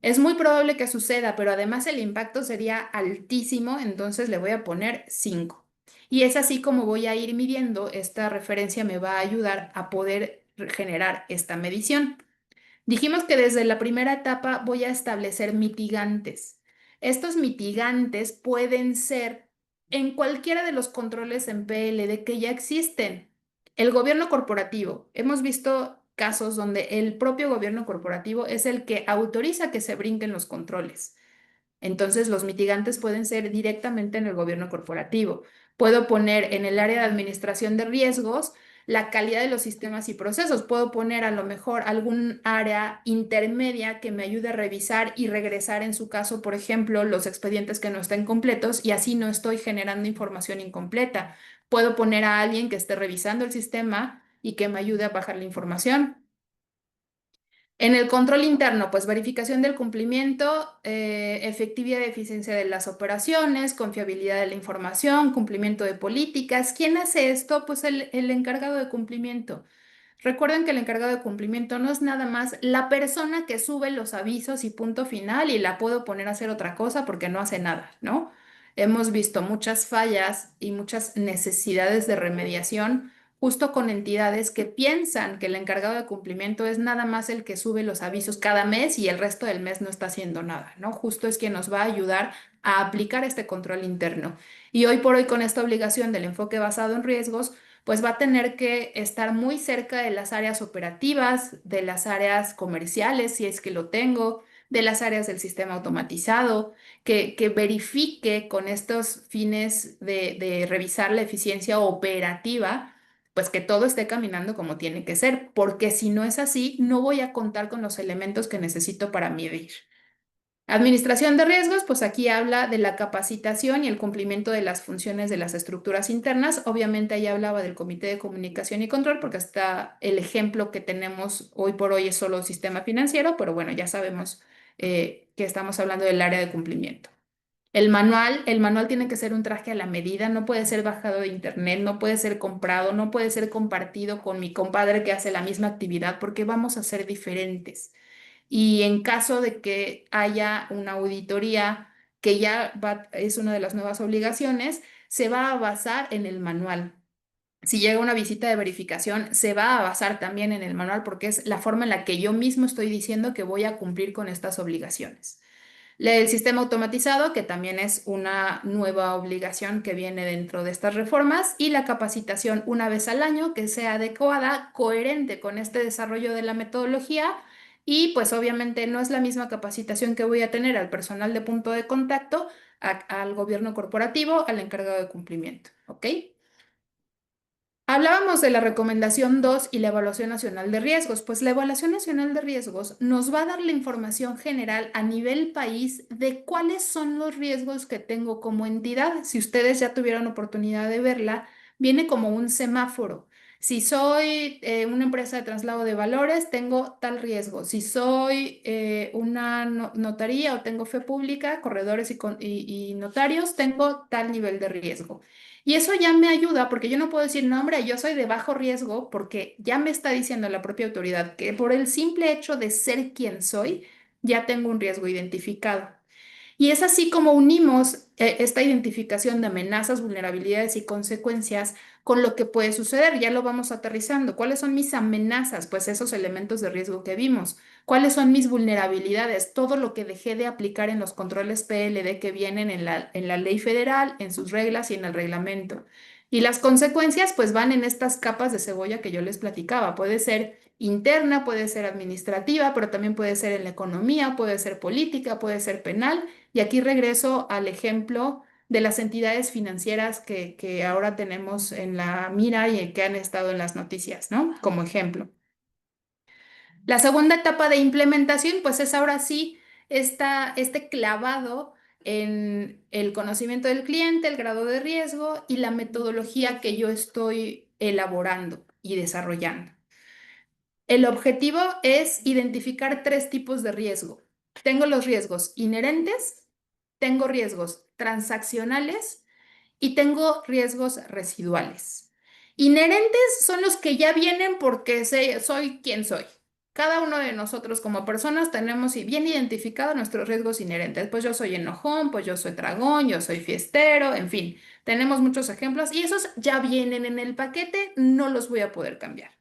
Es muy probable que suceda, pero además el impacto sería altísimo, entonces le voy a poner 5. Y es así como voy a ir midiendo, esta referencia me va a ayudar a poder generar esta medición. Dijimos que desde la primera etapa voy a establecer mitigantes. Estos mitigantes pueden ser en cualquiera de los controles en PLD que ya existen. El gobierno corporativo. Hemos visto casos donde el propio gobierno corporativo es el que autoriza que se brinquen los controles. Entonces, los mitigantes pueden ser directamente en el gobierno corporativo. Puedo poner en el área de administración de riesgos la calidad de los sistemas y procesos. Puedo poner a lo mejor algún área intermedia que me ayude a revisar y regresar en su caso, por ejemplo, los expedientes que no estén completos y así no estoy generando información incompleta. Puedo poner a alguien que esté revisando el sistema y que me ayude a bajar la información. En el control interno, pues verificación del cumplimiento, efectividad y eficiencia de las operaciones, confiabilidad de la información, cumplimiento de políticas. ¿Quién hace esto? Pues el encargado de cumplimiento. Recuerden que el encargado de cumplimiento no es nada más la persona que sube los avisos y punto final y la puedo poner a hacer otra cosa porque no hace nada, ¿no? Hemos visto muchas fallas y muchas necesidades de remediación justo con entidades que piensan que el encargado de cumplimiento es nada más el que sube los avisos cada mes y el resto del mes no está haciendo nada, ¿no? Justo es quien nos va a ayudar a aplicar este control interno. Y hoy por hoy con esta obligación del enfoque basado en riesgos, pues va a tener que estar muy cerca de las áreas operativas, de las áreas comerciales, si es que lo tengo, de las áreas del sistema automatizado, que verifique con estos fines de revisar la eficiencia operativa, pues que todo esté caminando como tiene que ser, porque si no es así, no voy a contar con los elementos que necesito para medir. Administración de riesgos, pues aquí habla de la capacitación y el cumplimiento de las funciones de las estructuras internas. Obviamente ahí hablaba del Comité de Comunicación y Control, porque hasta el ejemplo que tenemos hoy por hoy es solo sistema financiero, pero bueno, ya sabemos que estamos hablando del área de cumplimiento. El manual tiene que ser un traje a la medida, no puede ser bajado de internet, no puede ser comprado, no puede ser compartido con mi compadre que hace la misma actividad, porque vamos a ser diferentes. Y en caso de que haya una auditoría, que es una de las nuevas obligaciones, se va a basar en el manual. Si llega una visita de verificación, se va a basar también en el manual porque es la forma en la que yo mismo estoy diciendo que voy a cumplir con estas obligaciones. El sistema automatizado, que también es una nueva obligación que viene dentro de estas reformas, y la capacitación una vez al año que sea adecuada, coherente con este desarrollo de la metodología. Y pues obviamente no es la misma capacitación que voy a tener al personal de punto de contacto, al gobierno corporativo, al encargado de cumplimiento. ¿Ok? Hablábamos de la recomendación 2 y la evaluación nacional de riesgos. Pues la evaluación nacional de riesgos nos va a dar la información general a nivel país de cuáles son los riesgos que tengo como entidad. Si ustedes ya tuvieron oportunidad de verla, viene como un semáforo. Si soy una empresa de traslado de valores, tengo tal riesgo. Si soy una notaría o tengo fe pública, corredores y notarios, tengo tal nivel de riesgo. Y eso ya me ayuda porque yo no puedo decir, no, hombre, yo soy de bajo riesgo porque ya me está diciendo la propia autoridad que por el simple hecho de ser quien soy, ya tengo un riesgo identificado. Y es así como unimos esta identificación de amenazas, vulnerabilidades y consecuencias con lo que puede suceder. Ya lo vamos aterrizando. ¿Cuáles son mis amenazas? Pues esos elementos de riesgo que vimos. ¿Cuáles son mis vulnerabilidades? Todo lo que dejé de aplicar en los controles PLD que vienen en la ley federal, en sus reglas y en el reglamento. Y las consecuencias pues van en estas capas de cebolla que yo les platicaba. Puede ser interna, puede ser administrativa, pero también puede ser en la economía, puede ser política, puede ser penal. Y aquí regreso al ejemplo de las entidades financieras que ahora tenemos en la mira y que han estado en las noticias, ¿no? Como ejemplo. La segunda etapa de implementación, pues es ahora sí este clavado en el conocimiento del cliente, el grado de riesgo y la metodología que yo estoy elaborando y desarrollando. El objetivo es identificar tres tipos de riesgo. Tengo los riesgos inherentes, tengo riesgos transaccionales y tengo riesgos residuales. Inherentes son los que ya vienen porque soy quien soy. Cada uno de nosotros como personas tenemos bien identificado nuestros riesgos inherentes. Pues yo soy enojón, pues yo soy tragón, yo soy fiestero, en fin, tenemos muchos ejemplos y esos ya vienen en el paquete, no los voy a poder cambiar.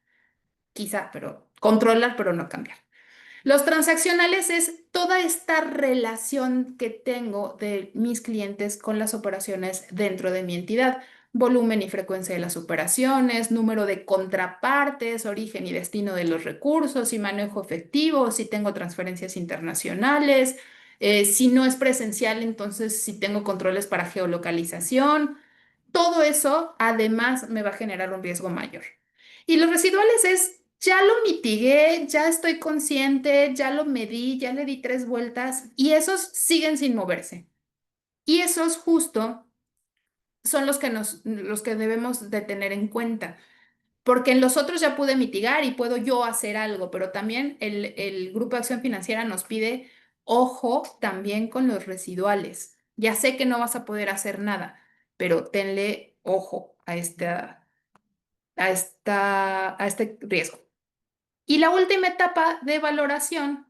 Quizá, pero controlar, pero no cambiar. Los transaccionales es toda esta relación que tengo de mis clientes con las operaciones dentro de mi entidad. Volumen y frecuencia de las operaciones, número de contrapartes, origen y destino de los recursos y manejo efectivo, si tengo transferencias internacionales, si no es presencial, entonces si tengo controles para geolocalización. Todo eso además me va a generar un riesgo mayor. Y los residuales es, ya lo mitigué, ya estoy consciente, ya lo medí, ya le di 3 vueltas y esos siguen sin moverse. Y esos justo son los que debemos de tener en cuenta. Porque en los otros ya pude mitigar y puedo yo hacer algo, pero también el Grupo de Acción Financiera nos pide ojo también con los residuales. Ya sé que no vas a poder hacer nada, pero tenle ojo a este riesgo. Y la última etapa de valoración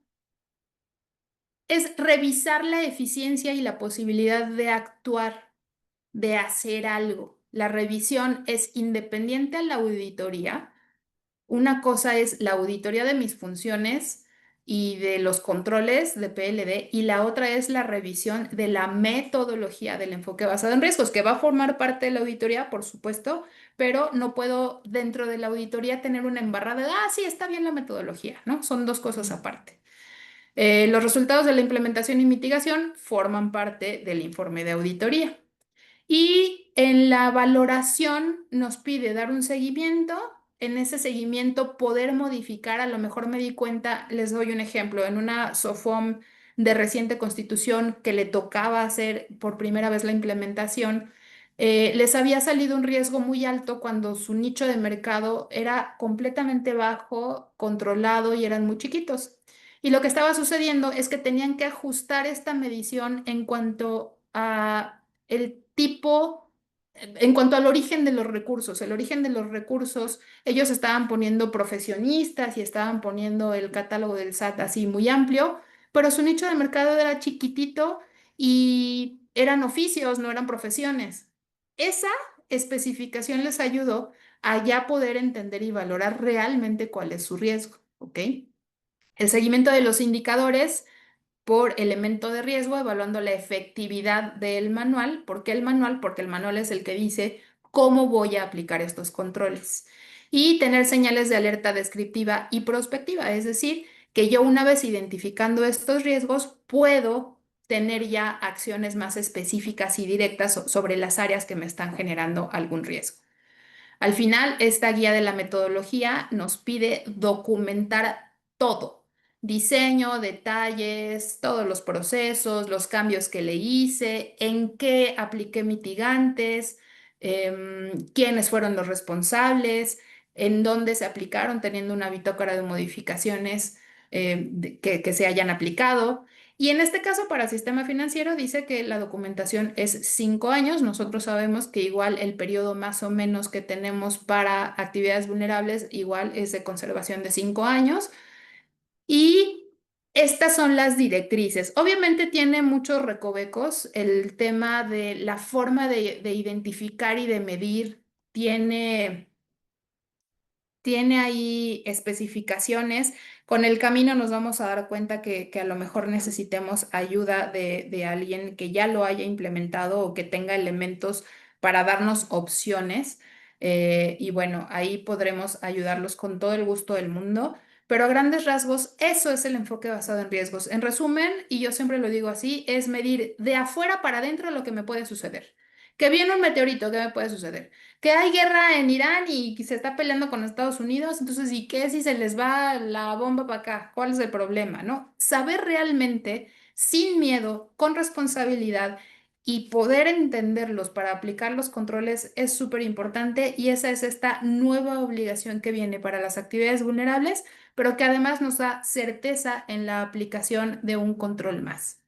es revisar la eficiencia y la posibilidad de actuar, de hacer algo. La revisión es independiente a la auditoría. Una cosa es la auditoría de mis funciones y de los controles de PLD y la otra es la revisión de la metodología del enfoque basado en riesgos, que va a formar parte de la auditoría, por supuesto, pero no puedo dentro de la auditoría tener una embarrada de, sí, está bien la metodología, ¿no? Son dos cosas aparte. Los resultados de la implementación y mitigación forman parte del informe de auditoría. Y en la valoración nos pide dar un seguimiento, en ese seguimiento poder modificar, a lo mejor me di cuenta, les doy un ejemplo, en una SOFOM de reciente constitución que le tocaba hacer por primera vez la implementación, les había salido un riesgo muy alto cuando su nicho de mercado era completamente bajo, controlado y eran muy chiquitos. Y lo que estaba sucediendo es que tenían que ajustar esta medición en cuanto a el tipo, en cuanto al origen de los recursos. El origen de los recursos, ellos estaban poniendo profesionistas y estaban poniendo el catálogo del SAT así muy amplio, pero su nicho de mercado era chiquitito y eran oficios, no eran profesiones. Esa especificación les ayudó a ya poder entender y valorar realmente cuál es su riesgo, ¿ok? El seguimiento de los indicadores por elemento de riesgo, evaluando la efectividad del manual. ¿Por qué el manual? Porque el manual es el que dice cómo voy a aplicar estos controles. Y tener señales de alerta descriptiva y prospectiva, es decir, que yo una vez identificando estos riesgos puedo tener ya acciones más específicas y directas sobre las áreas que me están generando algún riesgo. Al final, esta guía de la metodología nos pide documentar todo, diseño, detalles, todos los procesos, los cambios que le hice, en qué apliqué mitigantes, quiénes fueron los responsables, en dónde se aplicaron, teniendo una bitácora de modificaciones que se hayan aplicado. Y en este caso, para sistema financiero, dice que la documentación es 5 años. Nosotros sabemos que igual el periodo más o menos que tenemos para actividades vulnerables, igual es de conservación de 5 años. Y estas son las directrices. Obviamente tiene muchos recovecos. El tema de la forma de identificar y de medir tiene ahí especificaciones. Con el camino nos vamos a dar cuenta que a lo mejor necesitemos ayuda de alguien que ya lo haya implementado o que tenga elementos para darnos opciones. Y bueno, ahí podremos ayudarlos con todo el gusto del mundo. Pero a grandes rasgos, eso es el enfoque basado en riesgos. En resumen, y yo siempre lo digo así, es medir de afuera para adentro lo que me puede suceder. Que viene un meteorito, ¿qué me puede suceder? Que hay guerra en Irán y que se está peleando con Estados Unidos, entonces, ¿y qué si se les va la bomba para acá? ¿Cuál es el problema, no? Saber realmente, sin miedo, con responsabilidad y poder entenderlos para aplicar los controles es súper importante y esa es esta nueva obligación que viene para las actividades vulnerables, pero que además nos da certeza en la aplicación de un control más.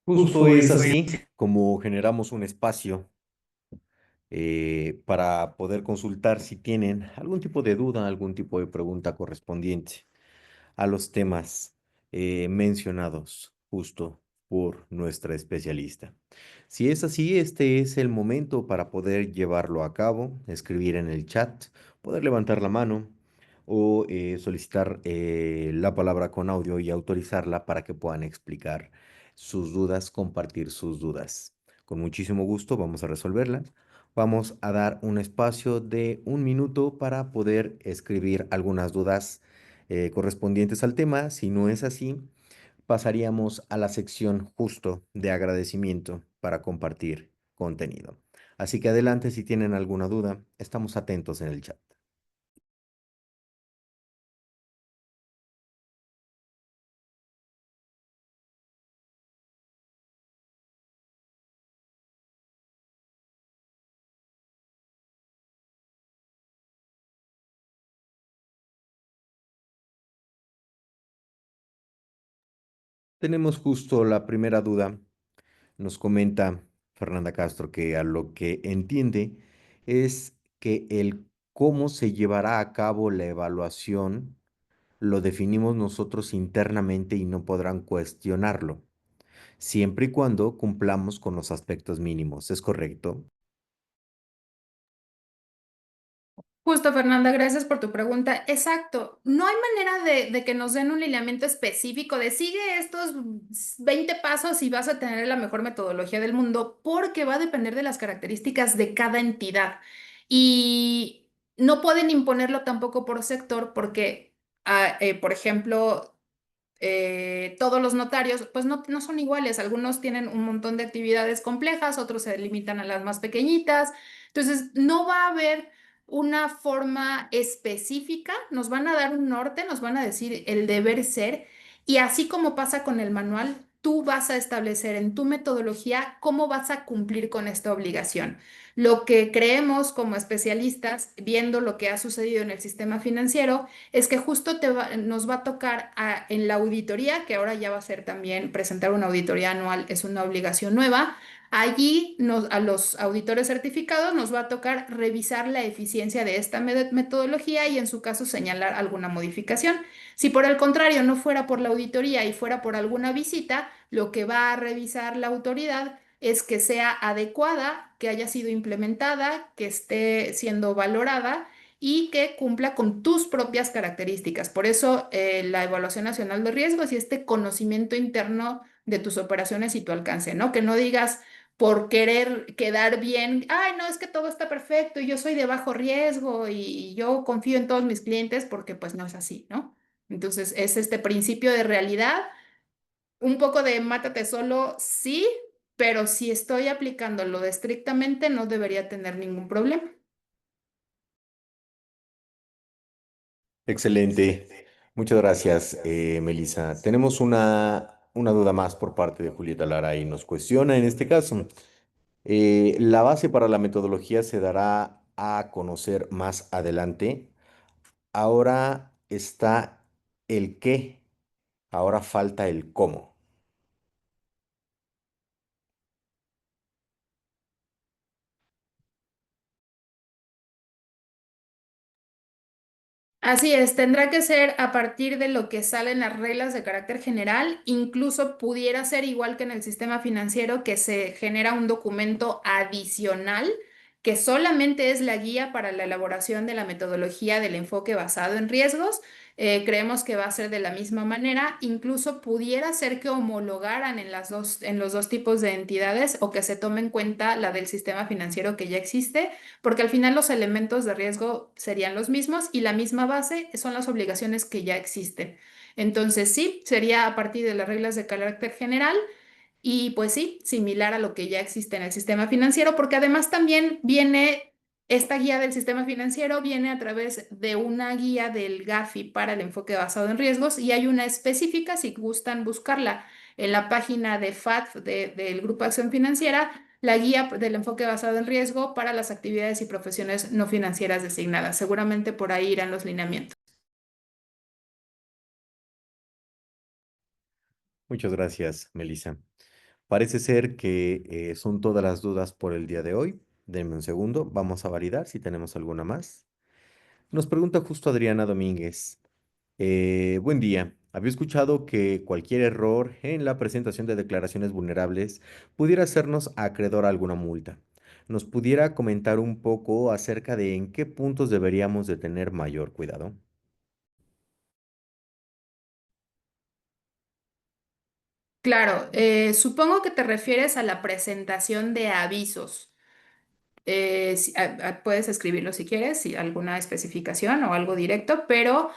Justo es así como generamos un espacio para poder consultar si tienen algún tipo de duda, algún tipo de pregunta correspondiente a los temas mencionados justo por nuestra especialista. Si es así, este es el momento para poder llevarlo a cabo, escribir en el chat, poder levantar la mano o solicitar la palabra con audio y autorizarla para que puedan explicar sus dudas, compartir sus dudas. Con muchísimo gusto vamos a resolverla. Vamos a dar un espacio de 1 minuto para poder escribir algunas dudas correspondientes al tema. Si no es así, pasaríamos a la sección justo de agradecimiento para compartir contenido. Así que adelante si tienen alguna duda, estamos atentos en el chat. Tenemos justo la primera duda. Nos comenta Fernanda Castro que a lo que entiende es que el cómo se llevará a cabo la evaluación lo definimos nosotros internamente y no podrán cuestionarlo, siempre y cuando cumplamos con los aspectos mínimos. ¿Es correcto? Justo, Fernanda, gracias por tu pregunta. Exacto, no hay manera de que nos den un lineamiento específico de sigue estos 20 pasos y vas a tener la mejor metodología del mundo, porque va a depender de las características de cada entidad. Y no pueden imponerlo tampoco por sector, porque, por ejemplo, todos los notarios, pues no son iguales. Algunos tienen un montón de actividades complejas, otros se limitan a las más pequeñitas. Entonces, no va a haber una forma específica, nos van a dar un norte, nos van a decir el deber ser, y así como pasa con el manual, tú vas a establecer en tu metodología cómo vas a cumplir con esta obligación. Lo que creemos como especialistas, viendo lo que ha sucedido en el sistema financiero, es que justo nos va a tocar en la auditoría, que ahora ya va a ser también presentar una auditoría anual, es una obligación nueva. Allí a los auditores certificados nos va a tocar revisar la eficiencia de esta metodología y en su caso señalar alguna modificación. Si por el contrario no fuera por la auditoría y fuera por alguna visita, lo que va a revisar la autoridad es que sea adecuada, que haya sido implementada, que esté siendo valorada y que cumpla con tus propias características. Por eso, la Evaluación Nacional de Riesgos y este conocimiento interno de tus operaciones y tu alcance, ¿no? Que no digas por querer quedar bien, ay, no, es que todo está perfecto y yo soy de bajo riesgo y yo confío en todos mis clientes porque pues no es así, ¿no? Entonces, es este principio de realidad, un poco de mátate solo, sí, pero si estoy aplicándolo estrictamente, no debería tener ningún problema. Excelente. Muchas gracias, Melissa. Tenemos una duda más por parte de Julieta Lara y nos cuestiona en este caso. La base para la metodología se dará a conocer más adelante. Ahora está el qué, ahora falta el cómo. Así es, tendrá que ser a partir de lo que salen las reglas de carácter general, incluso pudiera ser igual que en el sistema financiero, que se genera un documento adicional que solamente es la guía para la elaboración de la metodología del enfoque basado en riesgos. Creemos que va a ser de la misma manera, incluso pudiera ser que homologaran en los dos tipos de entidades o que se tome en cuenta la del sistema financiero que ya existe, porque al final los elementos de riesgo serían los mismos y la misma base son las obligaciones que ya existen. Entonces, sí, sería a partir de las reglas de carácter general y pues sí, similar a lo que ya existe en el sistema financiero, porque además también viene esta guía del sistema financiero, viene a través de una guía del GAFI para el enfoque basado en riesgos y hay una específica, si gustan buscarla en la página de FATF del Grupo Acción Financiera, la guía del enfoque basado en riesgo para las actividades y profesiones no financieras designadas. Seguramente por ahí irán los lineamientos. Muchas gracias, Melissa. Parece ser que son todas las dudas por el día de hoy. Denme un segundo, vamos a validar si tenemos alguna más. Nos pregunta justo Adriana Domínguez. Buen día. Había escuchado que cualquier error en la presentación de declaraciones vulnerables pudiera hacernos acreedor a alguna multa. ¿Nos pudiera comentar un poco acerca de en qué puntos deberíamos de tener mayor cuidado? Claro, supongo que te refieres a la presentación de avisos. Puedes escribirlo si quieres, si alguna especificación o algo directo, pero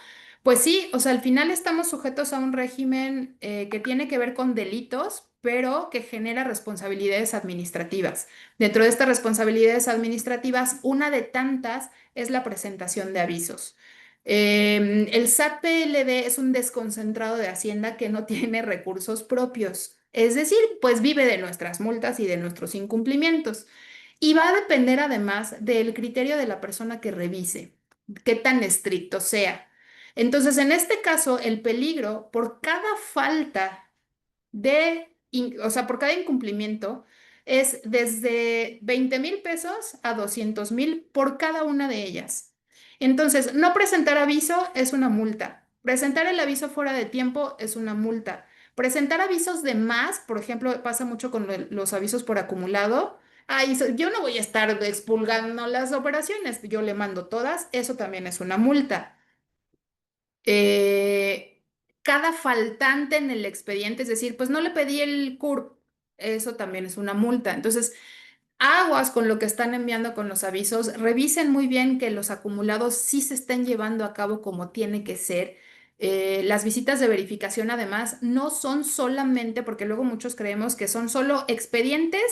pues sí, o sea, al final estamos sujetos a un régimen que tiene que ver con delitos, pero que genera responsabilidades administrativas. Dentro de estas responsabilidades administrativas, una de tantas es la presentación de avisos. El SAT PLD es un desconcentrado de Hacienda que no tiene recursos propios, es decir, pues vive de nuestras multas y de nuestros incumplimientos. Y va a depender además del criterio de la persona que revise, qué tan estricto sea. Entonces, en este caso, el peligro por cada falta o sea, por cada incumplimiento, es desde 20,000 pesos a 200,000 por cada una de ellas. Entonces, no presentar aviso es una multa. Presentar el aviso fuera de tiempo es una multa. Presentar avisos de más, por ejemplo, pasa mucho con los avisos por acumulado. Ay, yo no voy a estar expulgando las operaciones, yo le mando todas, eso también es una multa. eh, Cada faltante en el expediente, es decir, pues no le pedí el CURP, eso también es una multa. Entonces, aguas con lo que están enviando con los avisos, revisen muy bien que los acumulados sí se estén llevando a cabo como tiene que ser. Las visitas de verificación, además, no son solamente, porque luego muchos creemos que son solo expedientes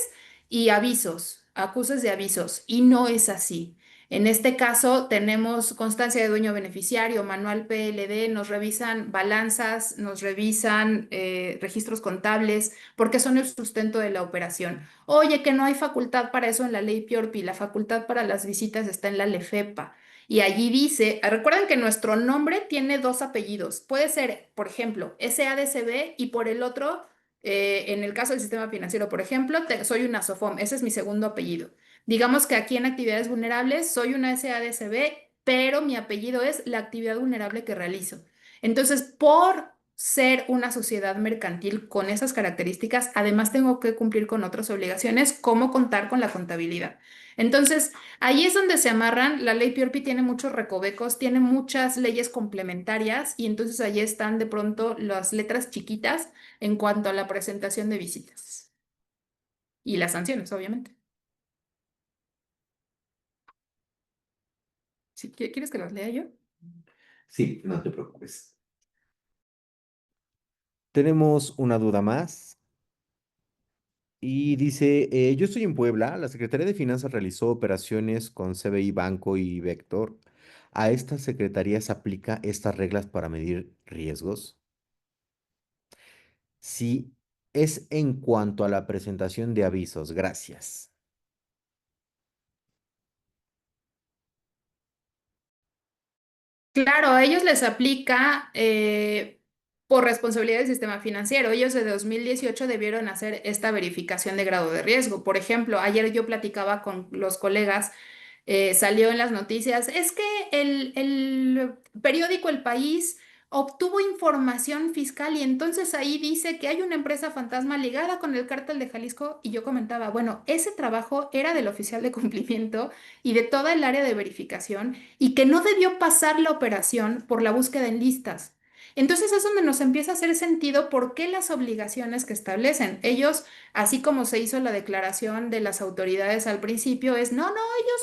y avisos, acuses de avisos, y no es así. En este caso, tenemos constancia de dueño beneficiario, manual PLD, nos revisan balanzas, nos revisan registros contables, porque son el sustento de la operación. Oye, que no hay facultad para eso en la ley PIORPI, la facultad para las visitas está en la LEFEPA. Y allí dice, recuerden que nuestro nombre tiene dos apellidos. Puede ser, por ejemplo, SADCB y por el otro, en el caso del sistema financiero, por ejemplo, soy una SOFOM, ese es mi segundo apellido. Digamos que aquí en actividades vulnerables soy una SADCB, pero mi apellido es la actividad vulnerable que realizo. Entonces, por ser una sociedad mercantil con esas características, además tengo que cumplir con otras obligaciones, como contar con la contabilidad. Entonces, ahí es donde se amarran. La ley PIORPI tiene muchos recovecos, tiene muchas leyes complementarias y entonces ahí están de pronto las letras chiquitas en cuanto a la presentación de visitas y las sanciones, obviamente. Si quieres que las lea yo. Sí, no te preocupes. Tenemos una duda más y dice, yo estoy en Puebla, la Secretaría de Finanzas realizó operaciones con CBI Banco y Vector. ¿A estas secretarías aplica estas reglas para medir riesgos? Sí, es en cuanto a la presentación de avisos. Gracias. Claro, a ellos les aplica por responsabilidad del sistema financiero. Ellos de 2018 debieron hacer esta verificación de grado de riesgo. Por ejemplo, ayer yo platicaba con los colegas, salió en las noticias, es que el periódico El País obtuvo información fiscal y entonces ahí dice que hay una empresa fantasma ligada con el cártel de Jalisco y yo comentaba, bueno, ese trabajo era del oficial de cumplimiento y de toda el área de verificación y que no debió pasar la operación por la búsqueda en listas. Entonces es donde nos empieza a hacer sentido por qué las obligaciones que establecen. Ellos, así como se hizo la declaración de las autoridades al principio, es, no, ellos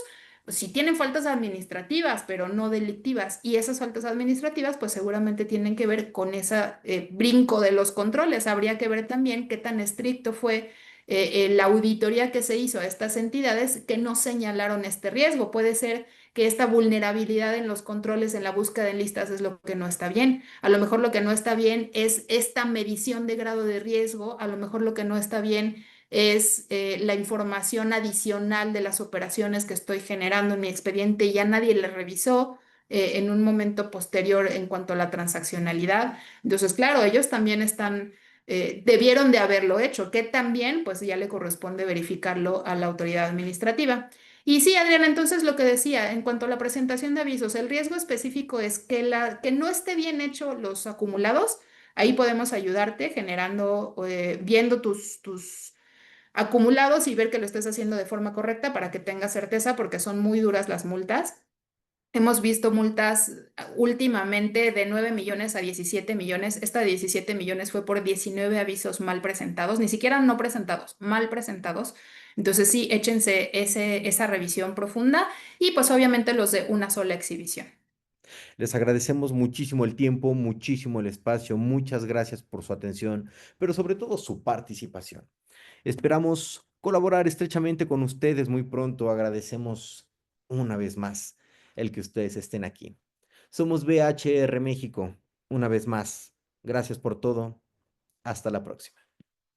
sí tienen faltas administrativas, pero no delictivas. Y esas faltas administrativas, pues seguramente tienen que ver con ese brinco de los controles. Habría que ver también qué tan estricto fue la auditoría que se hizo a estas entidades que no señalaron este riesgo. Puede ser que esta vulnerabilidad en los controles, en la búsqueda en listas, es lo que no está bien. A lo mejor lo que no está bien es esta medición de grado de riesgo, a lo mejor lo que no está bien es la información adicional de las operaciones que estoy generando en mi expediente y ya nadie le revisó en un momento posterior en cuanto a la transaccionalidad. Entonces, claro, ellos también están debieron de haberlo hecho, que también pues ya le corresponde verificarlo a la autoridad administrativa. Y sí, Adriana, entonces lo que decía, en cuanto a la presentación de avisos, el riesgo específico es que, que no esté bien hecho los acumulados. Ahí podemos ayudarte generando, viendo tus acumulados y ver que lo estés haciendo de forma correcta para que tengas certeza, porque son muy duras las multas. Hemos visto multas últimamente de 9 millones a 17 millones. Esta de 17 millones fue por 19 avisos mal presentados, ni siquiera no presentados, mal presentados. Entonces sí, échense esa revisión profunda y pues obviamente los de una sola exhibición. Les agradecemos muchísimo el tiempo, muchísimo el espacio. Muchas gracias por su atención, pero sobre todo su participación. Esperamos colaborar estrechamente con ustedes muy pronto. Agradecemos una vez más el que ustedes estén aquí. Somos BHR México. Una vez más, gracias por todo. Hasta la próxima.